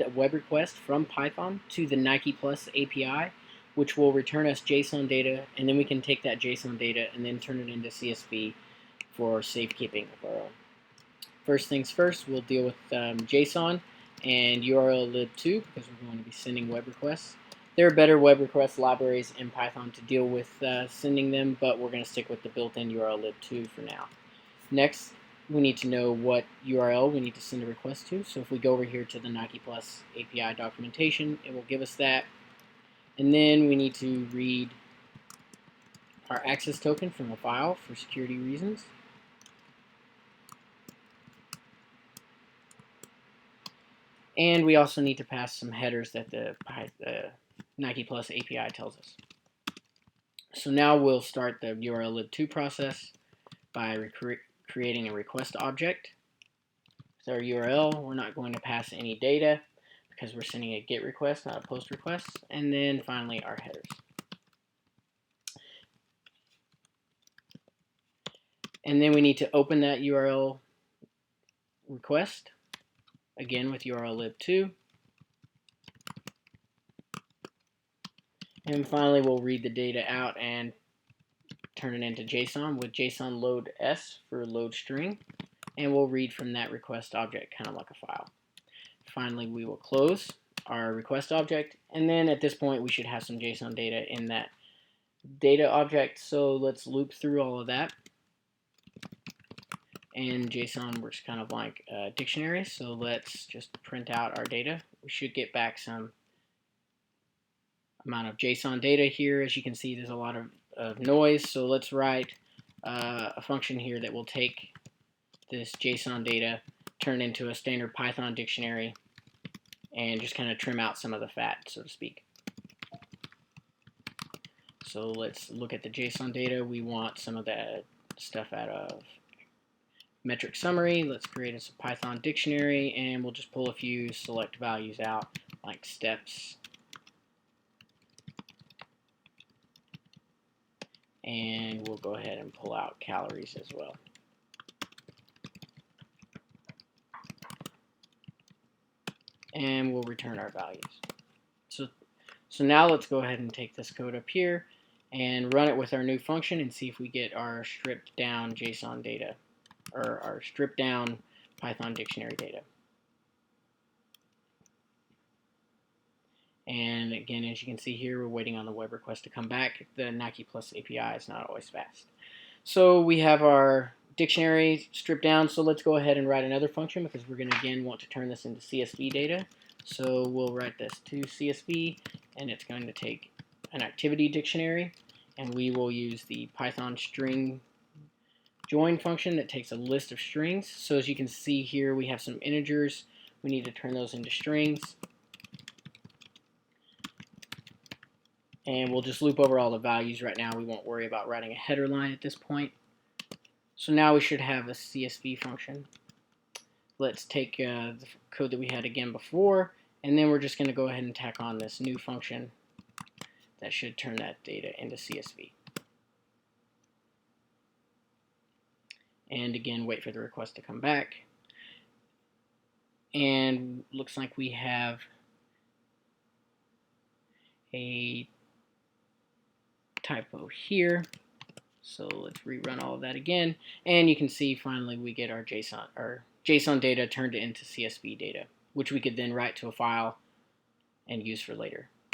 a web request from Python to the NikePlus API, which will return us JSON data, and then we can take that JSON data and then turn it into CSV for safekeeping of our own. First things first, we'll deal with JSON and URLlib2 because we're going to be sending web requests. There are better web request libraries in Python to deal with sending them, but we're going to stick with the built-in URLlib2 for now. Next, we need to know what URL we need to send a request to. So if we go over here to the NikePlus API documentation, it will give us that. And then we need to read our access token from a file for security reasons. And we also need to pass some headers that the NikePlus API tells us. So now we'll start the URLlib2 process by creating a request object. With our URL, we're not going to pass any data because we're sending a GET request, not a POST request. And then finally our headers. And then we need to open that URL request, again with URLlib2. And finally we'll read the data out and turn it into JSON with JSON load S for load string. And we'll read from that request object kind of like a file. Finally, we will close our request object, and then at this point we should have some JSON data in that data object. So let's loop through all of that. And JSON works kind of like a dictionary, so let's just print out our data. We should get back some amount of JSON data here. As you can see, there's a lot of noise, so let's write a function here that will take this JSON data, turn it into a standard Python dictionary, and just kind of trim out some of the fat, so to speak. So let's look at the JSON data. We want some of that stuff out of metric summary. Let's create a Python dictionary, and we'll just pull a few select values out, like steps. And we'll go ahead and pull out calories as well. And we'll return our values. So now let's go ahead and take this code up here and run it with our new function and see if we get our stripped down JSON data, or our stripped down Python dictionary data. And again, as you can see here, we're waiting on the web request to come back. The NikePlus API is not always fast. So we have our dictionary stripped down, so let's go ahead and write another function because we're going to again want to turn this into CSV data. So we'll write this to CSV, and it's going to take an activity dictionary, and we will use the Python string join function that takes a list of strings. So as you can see here, we have some integers. We need to turn those into strings. And we'll just loop over all the values right now. We won't worry about writing a header line at this point. So now we should have a CSV function. Let's take the code that we had again before, and then we're just going to go ahead and tack on this new function that should turn that data into CSV. And again, wait for the request to come back. And looks like we have a typo here. So let's rerun all of that again, and you can see finally we get our JSON data turned into CSV data, which we could then write to a file and use for later.